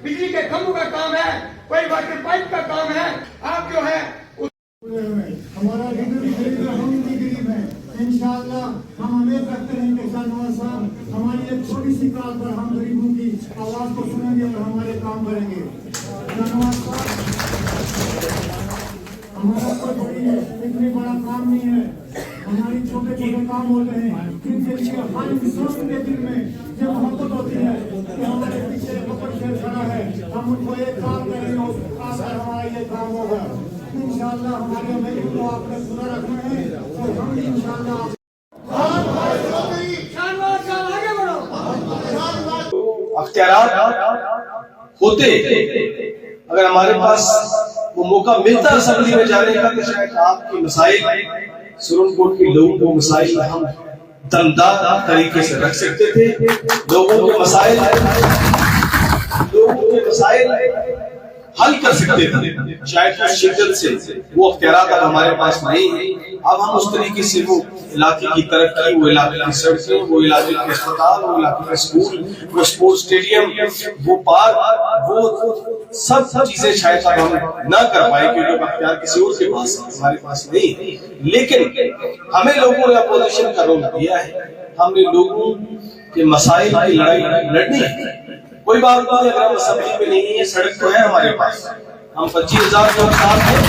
बिजली के खंभों का काम है, कोई वाटर पाइप का काम है। आप जो है हमारा लीडर भी गरीब है, हम भी गरीब हैं। इंशाअल्लाह हम उम्मीद रखते हैं कि शाहनवाज साहब हमारी एक छोटी सी कॉल पर हम गरीबों की आवाज को सुनेंगे और हमारे काम करेंगे। शाहनवाज साहब हमारा कोई इतनी बड़ा काम नहीं है, हमारी छोटे छोटे काम होते हैं, जिनके लिए हर इंसान के दिल में ये मोहब्बत होती है कि हमारे पीछे बकर शेर खड़ा है, हम उनको एक काम करेंगे, उस काम पर हमारा ये काम होगा। इंशाअल्लाह हमारे उम्मीद को आपने पूरा रखना है और हम भी इंशाअल्लाह अख्तियारात होते अगर हमारे पास वो मौका मिलता असेंबली में जाने का तो शायद आपके मसाइल सुप्रीम कोर्ट के लोगों को मसाइल हम दमदार तरीके से रख सकते थे। लोगों के मसाइल हल कर सकते थे। शायद उस शिद्दत से वो अख्तियारात अब हमारे पास नहीं है। अब हम उस तरीके से वो इलाके की तरक्की, वो इलाके की सड़कें, वो इलाके के अस्पताल, वो इलाके के स्कूल, वो स्पोर्ट्स स्टेडियम, वो पार्क, वो सब चीजें शायद अब हम ना कर पाए क्योंकि अख्तियार किसी और के पास हमारे पास नहीं है। लेकिन हमें लोगों ने अपोजिशन का रोल दिया है, हमने लोगों के मसाइल की लड़ाई लड़नी है। कोई बात नहीं अगर हम असेंबली में नहीं है, सड़क तो है हमारे पास, हम 25,000 लोग साथ हैं,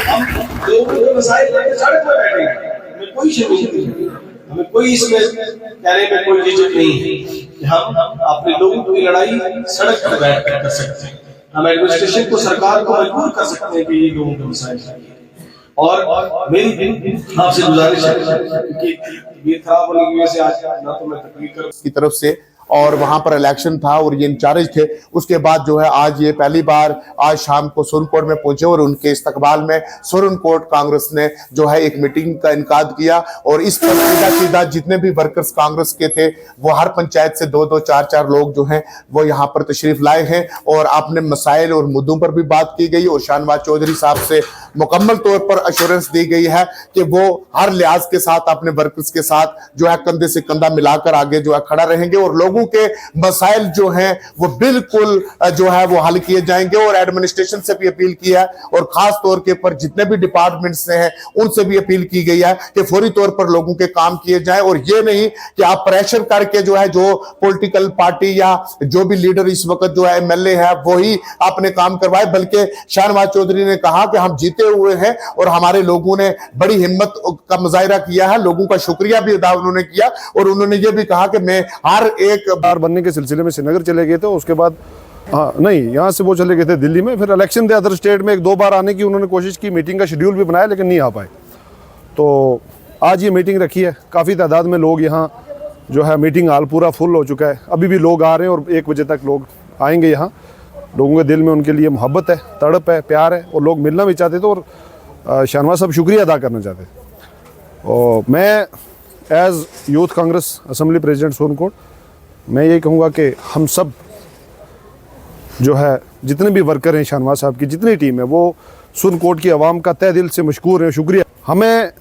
हम लोगों के मसाइल लेकर सड़क पर बैठेंगे, हमें कोई शिकायत नहीं, हमें कोई इसमें कहने में कोई झिझक नहीं है कि हम अपने लोगों की लड़ाई सड़क पर बैठ कर सकते हैं। हम एडमिनिस्ट्रेशन को, सरकार को मजबूर कर सकते हैं कि ये लोगों के मसाइल चाहिए। और मेरी आपसे गुजारिश है कि ये खराब होने की वजह से आज ना तो मैं तकलीफ कर की तरफ से और वहां पर इलेक्शन था और ये इंचार्ज थे। उसके बाद जो है आज ये पहली बार आज शाम को सुरन कोर्ट में पहुंचे और उनके इस्तकबाल में सुरन कोर्ट कांग्रेस ने जो है एक मीटिंग का इनकाद किया और इस पर सीधा जितने भी वर्कर्स कांग्रेस के थे वो हर पंचायत से 2-2, 4-4 लोग जो हैं वो यहाँ पर तशरीफ लाए हैं और आपने मसाइल और मुद्दों पर भी बात की गई और शाहनवाज चौधरी साहब से मुकम्मल तौर पर अश्योरेंस दी गई है कि वो हर लिहाज के साथ अपने वर्कर्स के साथ जो है कंधे से कंधा मिलाकर आगे जो है खड़ा रहेंगे और लोगों के मसाइल जो हैं वो बिल्कुल जो है वो हल किए जाएंगे। और एडमिनिस्ट्रेशन से भी अपील की है और खास तौर के पर जितने भी डिपार्टमेंट से हैं उनसे भी अपील की गई है कि फौरी तौर पर लोगों के काम किए जाएं और ये नहीं कि आप प्रेशर करके जो है जो पॉलिटिकल पार्टी या जो भी लीडर इस वक्त जो है एमएलए है वही अपने काम करवाए, बल्कि शाहनवाज चौधरी ने कहा कि हम जीते हुए हैं और हमारे लोगों ने बड़ी हिम्मत का मुजाहिरा किया है, लोगों का शुक्रिया भी अदा उन्होंने किया और उन्होंने ये भी कहा कि मैं हर एक बार बनने के सिलसिले में श्रीनगर चले गए थे, उसके बाद नहीं यहाँ से वो चले गए थे दिल्ली में, फिर इलेक्शन थे अदर स्टेट में 1-2 बार आने की उन्होंने कोशिश की, मीटिंग का शेड्यूल भी बनाया लेकिन नहीं आ पाए। तो आज ये मीटिंग रखी है, काफ़ी तादाद में लोग यहाँ जो है, मीटिंग हॉल पूरा फुल हो चुका है, अभी भी लोग आ रहे हैं और 1 बजे तक लोग आएंगे यहाँ। लोगों के दिल में उनके लिए मोहब्बत है, तड़प है, प्यार है और लोग मिलना भी चाहते थे और शाहनवाज साहब शुक्रिया अदा करना चाहते थे। और मैं as youth Congress assembly president सुरन कोर्ट मैं यही कहूँगा कि हम सब जो है जितने भी वर्कर हैं शाहनवाज साहब की जितनी टीम है वो सुरन कोर्ट की आवाम का तहे दिल से मशकूर है, शुक्रिया। हमें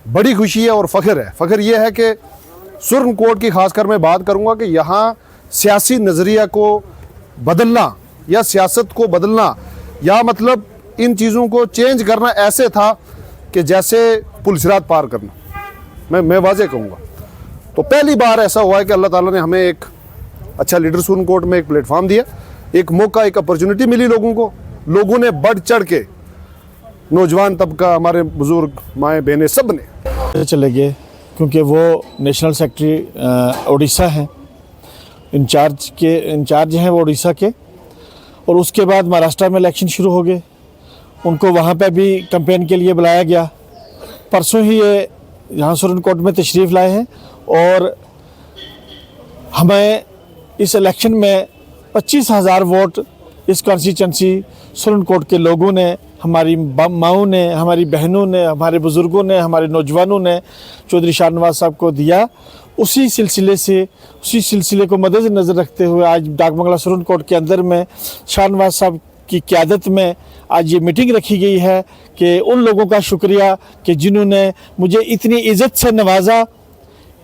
बड़ी खुशी है और फ़ख्र है। फ़ख्र ये है कि सुरन कोर्ट की खासकर मैं बात करूँगा कि यहाँ सियासी नज़रिया को बदलना या सियासत को बदलना या मतलब इन चीज़ों को चेंज करना ऐसे था कि जैसे पुल सिरात पार करना। मैं वाज़े कहूँगा तो पहली बार ऐसा हुआ है कि अल्लाह ताला ने हमें एक अच्छा लीडर सुरन कोर्ट में एक प्लेटफॉर्म दिया, एक मौका, एक अपॉर्चुनिटी मिली लोगों को। लोगों ने बढ़ चढ़ के, नौजवान तबका, हमारे बुजुर्ग, माएँ बहनें, सब ने चले गए क्योंकि वो नेशनल सेक्रेटरी उड़ीसा हैं, इंचार्ज हैं वो उड़ीसा के, और उसके बाद महाराष्ट्र में इलेक्शन शुरू हो गए, उनको वहाँ पे भी कैंपेन के लिए बुलाया गया। परसों ही ये यहाँ सुरन कोर्ट में तशरीफ़ लाए हैं और हमें इस इलेक्शन में 25,000 वोट इस कॉन्स्टिट्यूंसी सुरन कोर्ट के लोगों ने, हमारी माओं ने, हमारी बहनों ने, हमारे बुज़ुर्गों ने, हमारे नौजवानों ने चौधरी शाहनवाज साहब को दिया। उसी सिलसिले को मद्देनज़र रखते हुए आज डाकबंगला सुरन कोर्ट के अंदर में शाहनवाज साहब की क़यादत में आज ये मीटिंग रखी गई है कि उन लोगों का शुक्रिया कि जिन्होंने मुझे इतनी इज़्ज़त से नवाजा,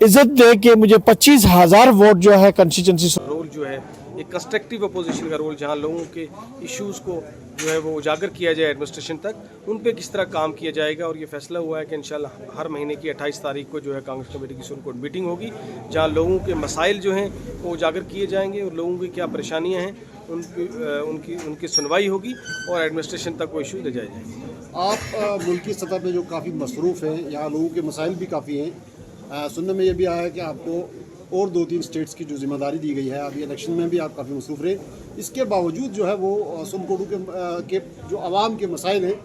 इज़्ज़त दे के मुझे 25,000 वोट जो है कंस्टिट्यूंसी रोल जो है एक कंस्ट्रक्टिव अपोजिशन का रोल, जहां लोगों के इश्यूज़ को जो है वो उजागर किया जाए एडमिनिस्ट्रेशन तक, उन पे किस तरह काम किया जाएगा। और ये फैसला हुआ है कि इंशाल्लाह हर महीने की 28 तारीख को जो है कांग्रेस कमेटी की सुप्रीम कोर्ट मीटिंग होगी, जहां लोगों के मसाइल जो हैं वो उजागर किए जाएंगे और लोगों की क्या परेशानियाँ हैं उनकी सुनवाई होगी और एडमिनिस्ट्रेशन तक वो इशू ले जाए जाएंगे। आप मुल्की सतह पे जो काफ़ी मसरूफ़ हैं, यहाँ लोगों के मसाइल भी काफ़ी हैं। सुनने में ये भी आया है कि आपको और 2-3 स्टेट्स की जो जिम्मेदारी दी गई है, अभी इलेक्शन में भी आप काफ़ी मसरूफ़ रहे, इसके बावजूद जो है वो सुनकोटू के जो आवाम के मसाइल हैं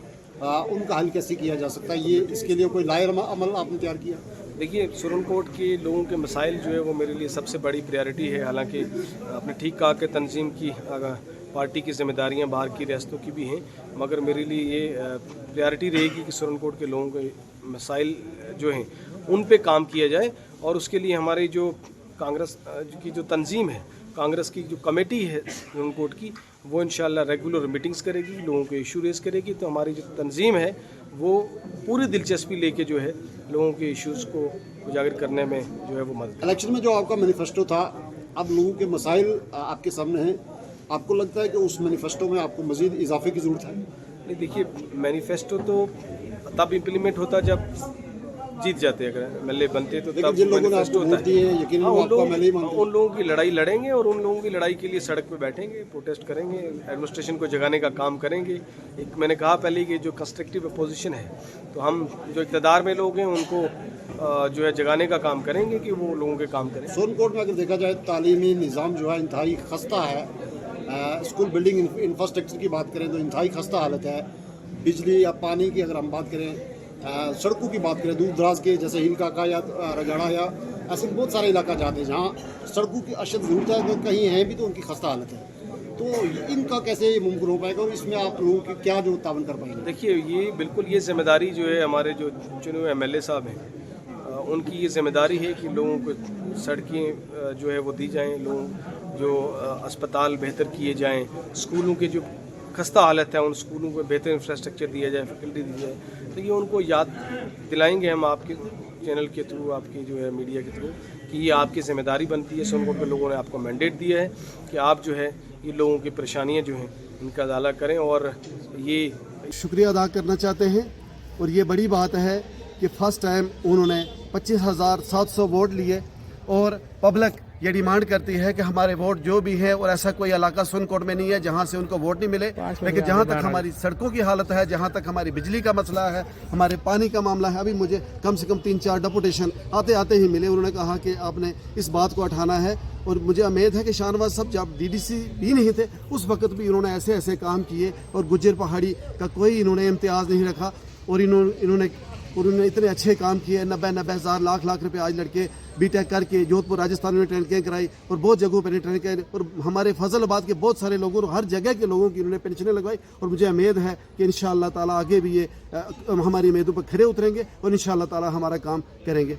उनका हल कैसे किया जा सकता है, ये इसके लिए कोई लायर अमल आपने तैयार किया? देखिए, सुरनकोट के लोगों के मसाइल जो है वो मेरे लिए सबसे बड़ी प्रायोरिटी है। हालांकि आपने ठीक कहा कि तंजीम की पार्टी की जिम्मेदारियां बाहर की रियासतों की भी हैं, मगर मेरे लिए ये प्रायोरिटी रहेगी कि सुरनकोट के लोगों के मसाइल जो हैं उन पे काम किया जाए। और उसके लिए हमारी जो कांग्रेस की जो तंजीम है, कांग्रेस की जो कमेटी है सुरनकोट की, वो इंशाल्लाह रेगुलर मीटिंग्स करेगी, लोगों के इशू रेस करेगी। तो हमारी जो तंजीम है वो पूरी दिलचस्पी लेके जो है लोगों के इश्यूज़ को उजागर करने में जो है वो मदद। इलेक्शन में जो आपका मैनिफेस्टो था, अब लोगों के मसाइल आपके सामने हैं, आपको लगता है कि उस मैनिफेस्टो में आपको मज़ीद इजाफे की ज़रूरत है? नहीं, देखिए, मैनिफेस्टो तो तब इम्प्लीमेंट होता जब जीत जाते, अगर एमएलए बनते तो तब जिन लोगों ने मैनिफेस्टो आपको वोट दिए हैं, यकीनन वो आपको एमएलए ही मानते हैं। उन लोगों की लड़ाई लड़ेंगे और उन लोगों की लड़ाई के लिए सड़क पे बैठेंगे, प्रोटेस्ट करेंगे, एडमिनिस्ट्रेशन को जगाने का काम करेंगे। एक मैंने कहा पहले कि जो कंस्ट्रक्टिव अपोजिशन है, तो हम जो इक़्तिदार में लोग हैं उनको जो है जगाने का काम करेंगे कि वो लोगों के काम करें। सोनकोट में अगर देखा जाए तालीमी निज़ाम जो है इंतहाई खस्ता है। स्कूल बिल्डिंग इंफ्रास्ट्रक्चर की बात करें तो इंतहाई खस्ता हालत है। बिजली या पानी की अगर हम बात करें, सड़कों की बात करें, दूर दराज के जैसे हिल काका या रजाड़ा या ऐसे बहुत सारे इलाका जाते हैं जहाँ सड़कों की अशद ज़रूरत है, अगर कहीं हैं भी तो उनकी खस्ता हालत है। तो इनका कैसे मुमकिन हो पाएगा और इसमें आप लोगों की क्या जो तावन कर पाएंगे? देखिए, ये बिल्कुल ये जिम्मेदारी जो है हमारे जो चुने हुए एमएलए साहब हैं, उनकी ये जिम्मेदारी है कि लोगों को सड़कें जो है वो दी जाएं, लोग जो अस्पताल बेहतर किए जाएं, स्कूलों के जो खस्ता हालत है उन स्कूलों को बेहतर इंफ्रास्ट्रक्चर दिया जाए, फैकल्टी दी जाए। तो ये उनको याद दिलाएंगे हम आपके चैनल के थ्रू, आपकी जो है मीडिया के थ्रू, कि ये आपकी ज़िम्मेदारी बनती है। सुरनकोट के लोगों ने आपको मैंडेट दिया है कि आप जो है ये लोगों की परेशानियाँ जो हैं इनका अदाला करें। और ये शुक्रिया अदा करना चाहते हैं और ये बड़ी बात है कि फ़र्स्ट टाइम उन्होंने 25,700 वोट लिए और पब्लिक ये डिमांड करती है कि हमारे वोट जो भी है, और ऐसा कोई इलाका सुरनकोट में नहीं है जहाँ से उनको वोट नहीं मिले, लेकिन जहाँ तक हमारी सड़कों की हालत है, जहाँ तक हमारी बिजली का मसला है, हमारे पानी का मामला है, अभी मुझे कम से कम 3-4 डेपुटेशन आते आते ही मिले। उन्होंने कहा कि आपने इस बात को उठाना है। और मुझे उम्मीद है कि शाहनवाज साहब जब डीडीसी भी नहीं थे उस वक्त भी इन्होंने ऐसे ऐसे काम किए और गुज्जर पहाड़ी का कोई इन्होंने इम्तियाज़ नहीं रखा और इन्होंने इतने अच्छे काम किए। 90-90 हज़ार लाख रुपए आज लड़के बीटेक करके जोधपुर राजस्थान में ट्रेनिंग कराई और बहुत जगहों पर ट्रेनिंग कराई और हमारे फजलाबाद के बहुत सारे लोगों, हर जगह के लोगों की इन्होंने पेंशनें लगवाई। और मुझे उम्मीद है कि इंशाअल्लाह ताला आगे भी ये हमारी उम्मीदों पर खरे उतरेंगे और इंशाअल्लाह ताला हमारा काम करेंगे।